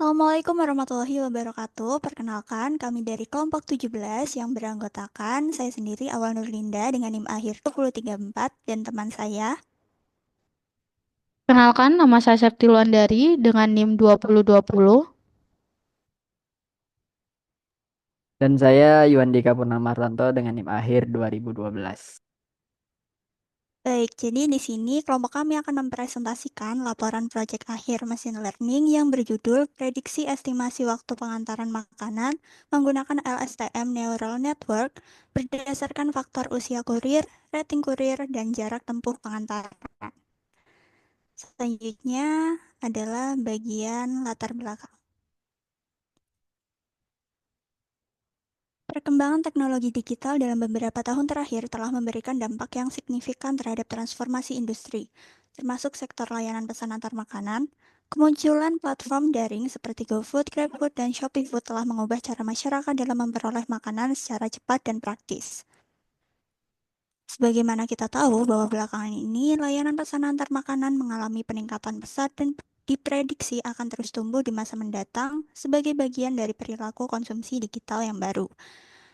Assalamualaikum warahmatullahi wabarakatuh. Perkenalkan, kami dari kelompok 17 yang beranggotakan saya sendiri Awal Nurlinda dengan NIM akhir 2034 dan teman saya. Kenalkan, nama saya Septiluandari dengan NIM 2020. Dan saya Yuandika Purnamartanto dengan NIM akhir 2012. Baik, jadi di sini kelompok kami akan mempresentasikan laporan proyek akhir Machine Learning yang berjudul Prediksi Estimasi Waktu Pengantaran Makanan menggunakan LSTM Neural Network berdasarkan faktor usia kurir, rating kurir, dan jarak tempuh pengantaran. Selanjutnya adalah bagian latar belakang. Perkembangan teknologi digital dalam beberapa tahun terakhir telah memberikan dampak yang signifikan terhadap transformasi industri, termasuk sektor layanan pesan antar makanan. Kemunculan platform daring seperti GoFood, GrabFood, dan ShopeeFood telah mengubah cara masyarakat dalam memperoleh makanan secara cepat dan praktis. Sebagaimana kita tahu bahwa belakangan ini layanan pesan antar makanan mengalami peningkatan pesat dan diprediksi akan terus tumbuh di masa mendatang sebagai bagian dari perilaku konsumsi digital yang baru.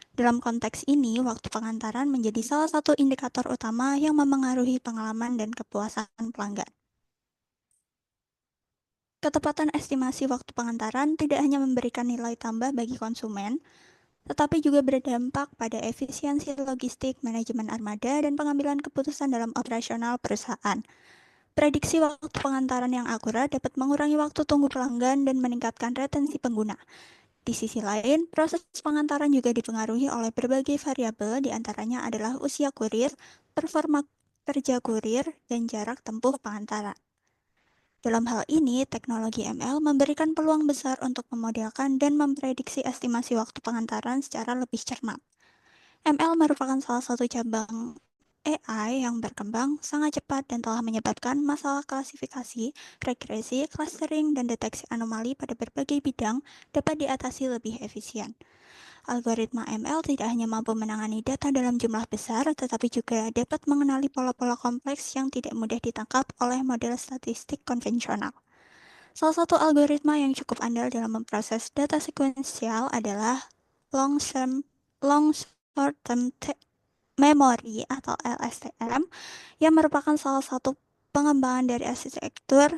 Dalam konteks ini, waktu pengantaran menjadi salah satu indikator utama yang memengaruhi pengalaman dan kepuasan pelanggan. Ketepatan estimasi waktu pengantaran tidak hanya memberikan nilai tambah bagi konsumen, tetapi juga berdampak pada efisiensi logistik, manajemen armada, dan pengambilan keputusan dalam operasional perusahaan. Prediksi waktu pengantaran yang akurat dapat mengurangi waktu tunggu pelanggan dan meningkatkan retensi pengguna. Di sisi lain, proses pengantaran juga dipengaruhi oleh berbagai variabel, di antaranya adalah usia kurir, performa kerja kurir, dan jarak tempuh pengantaran. Dalam hal ini, teknologi ML memberikan peluang besar untuk memodelkan dan memprediksi estimasi waktu pengantaran secara lebih cermat. ML merupakan salah satu cabang AI yang berkembang sangat cepat dan telah menyebabkan masalah klasifikasi, regresi, clustering, dan deteksi anomali pada berbagai bidang dapat diatasi lebih efisien. Algoritma ML tidak hanya mampu menangani data dalam jumlah besar, tetapi juga dapat mengenali pola-pola kompleks yang tidak mudah ditangkap oleh model statistik konvensional. Salah satu algoritma yang cukup andal dalam memproses data sekuensial adalah long short term memory atau LSTM, yang merupakan salah satu pengembangan dari arsitektur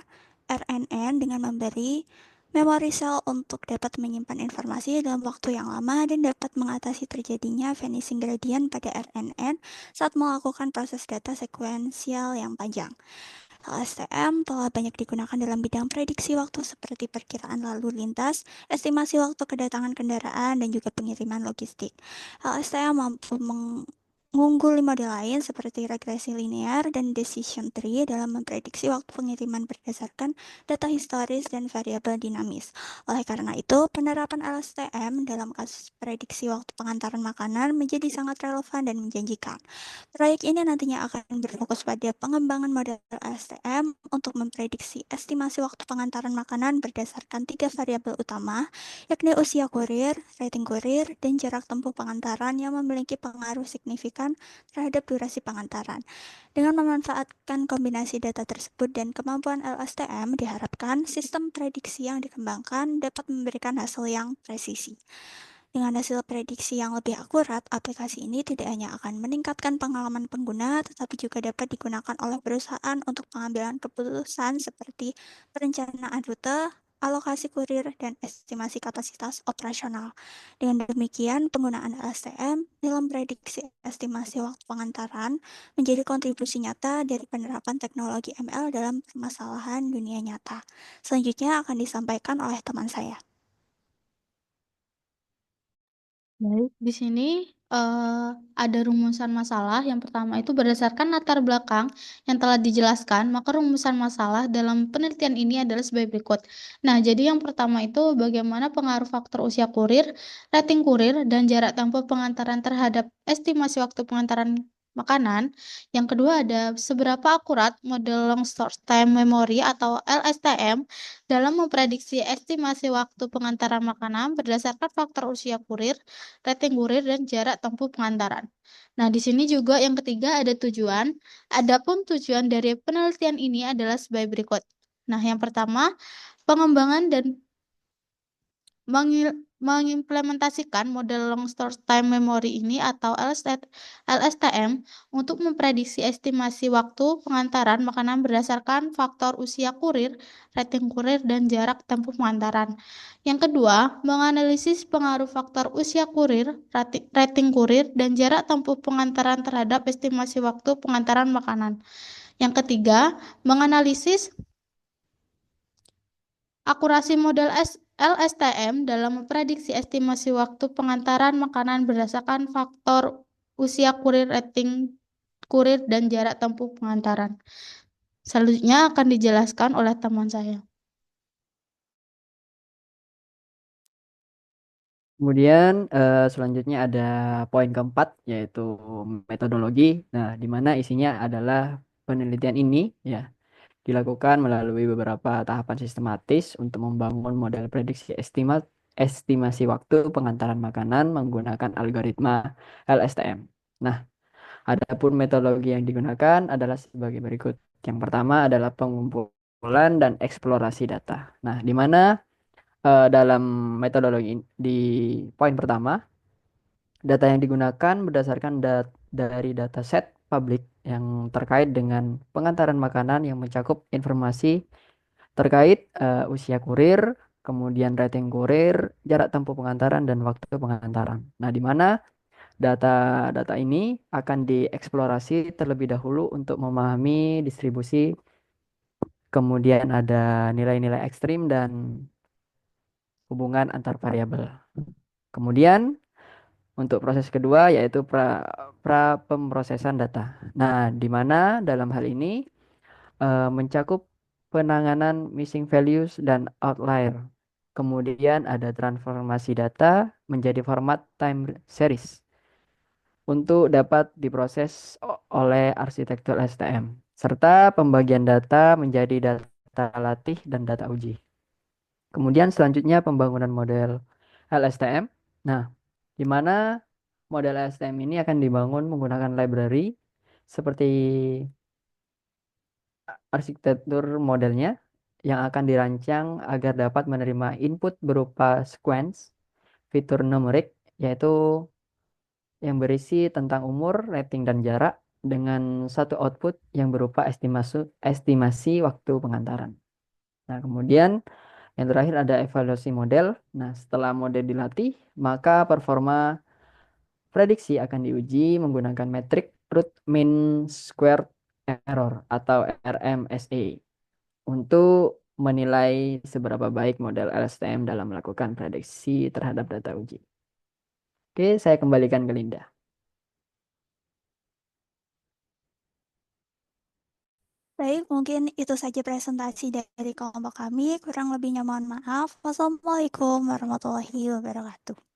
RNN dengan memberi memori sel untuk dapat menyimpan informasi dalam waktu yang lama dan dapat mengatasi terjadinya vanishing gradient pada RNN saat melakukan proses data sekuensial yang panjang. LSTM telah banyak digunakan dalam bidang prediksi waktu seperti perkiraan lalu lintas, estimasi waktu kedatangan kendaraan, dan juga pengiriman logistik. LSTM mampu mengungguli model lain seperti regresi linear dan decision tree dalam memprediksi waktu pengiriman berdasarkan data historis dan variabel dinamis. Oleh karena itu, penerapan LSTM dalam kasus prediksi waktu pengantaran makanan menjadi sangat relevan dan menjanjikan. Proyek ini nantinya akan berfokus pada pengembangan model STM untuk memprediksi estimasi waktu pengantaran makanan berdasarkan tiga variabel utama, yakni usia kurir, rating kurir, dan jarak tempuh pengantaran yang memiliki pengaruh signifikan terhadap durasi pengantaran. Dengan memanfaatkan kombinasi data tersebut dan kemampuan LSTM, diharapkan sistem prediksi yang dikembangkan dapat memberikan hasil yang presisi. Dengan hasil prediksi yang lebih akurat, aplikasi ini tidak hanya akan meningkatkan pengalaman pengguna, tetapi juga dapat digunakan oleh perusahaan untuk pengambilan keputusan seperti perencanaan rute, alokasi kurir, dan estimasi kapasitas operasional. Dengan demikian, penggunaan LSTM dalam prediksi estimasi waktu pengantaran menjadi kontribusi nyata dari penerapan teknologi ML dalam permasalahan dunia nyata. Selanjutnya akan disampaikan oleh teman saya. Baik, di sini ada rumusan masalah. Yang pertama itu berdasarkan latar belakang yang telah dijelaskan, maka rumusan masalah dalam penelitian ini adalah sebagai berikut. Nah, jadi yang pertama itu bagaimana pengaruh faktor usia kurir, rating kurir, dan jarak tempuh pengantaran terhadap estimasi waktu pengantaran makanan. Yang kedua ada seberapa akurat model long short time memory atau LSTM dalam memprediksi estimasi waktu pengantaran makanan berdasarkan faktor usia kurir, rating kurir, dan jarak tempuh pengantaran. Nah, di sini juga yang ketiga ada tujuan. Adapun tujuan dari penelitian ini adalah sebagai berikut. Nah, yang pertama, pengembangan dan mengimplementasikan model long store time memory ini atau LSTM untuk memprediksi estimasi waktu pengantaran makanan berdasarkan faktor usia kurir, rating kurir, dan jarak tempuh pengantaran. Yang kedua, menganalisis pengaruh faktor usia kurir, rating kurir, dan jarak tempuh pengantaran terhadap estimasi waktu pengantaran makanan. Yang ketiga, menganalisis akurasi model LSTM dalam memprediksi estimasi waktu pengantaran makanan berdasarkan faktor usia kurir, rating kurir, dan jarak tempuh pengantaran. Selanjutnya akan dijelaskan oleh teman saya. Kemudian selanjutnya ada poin keempat yaitu metodologi. Nah, di mana isinya adalah penelitian ini ya dilakukan melalui beberapa tahapan sistematis untuk membangun model prediksi estimasi waktu pengantaran makanan menggunakan algoritma LSTM. Nah, adapun metodologi yang digunakan adalah sebagai berikut. Yang pertama adalah pengumpulan dan eksplorasi data. Nah, di mana dalam metodologi di poin pertama, data yang digunakan berdasarkan dari dataset publik yang terkait dengan pengantaran makanan yang mencakup informasi terkait usia kurir, kemudian rating kurir, jarak tempuh pengantaran, dan waktu pengantaran. Nah, di mana data-data ini akan dieksplorasi terlebih dahulu untuk memahami distribusi, kemudian ada nilai-nilai ekstrim dan hubungan antar variabel. Kemudian untuk proses kedua yaitu pra pemrosesan data. Nah, di mana dalam hal ini mencakup penanganan missing values dan outlier. Kemudian ada transformasi data menjadi format time series untuk dapat diproses oleh arsitektur STM, serta pembagian data menjadi data latih dan data uji. Kemudian selanjutnya pembangunan model LSTM. Nah, di mana model LSTM ini akan dibangun menggunakan library seperti arsitektur modelnya yang akan dirancang agar dapat menerima input berupa sequence fitur numerik, yaitu yang berisi tentang umur, rating, dan jarak dengan satu output yang berupa estimasi waktu pengantaran. Nah, kemudian yang terakhir ada evaluasi model. Nah, setelah model dilatih, maka performa prediksi akan diuji menggunakan metrik root mean squared error atau RMSE untuk menilai seberapa baik model LSTM dalam melakukan prediksi terhadap data uji. Oke, saya kembalikan ke Linda. Baik, mungkin itu saja presentasi dari kelompok kami. Kurang lebihnya mohon maaf. Wassalamualaikum warahmatullahi wabarakatuh.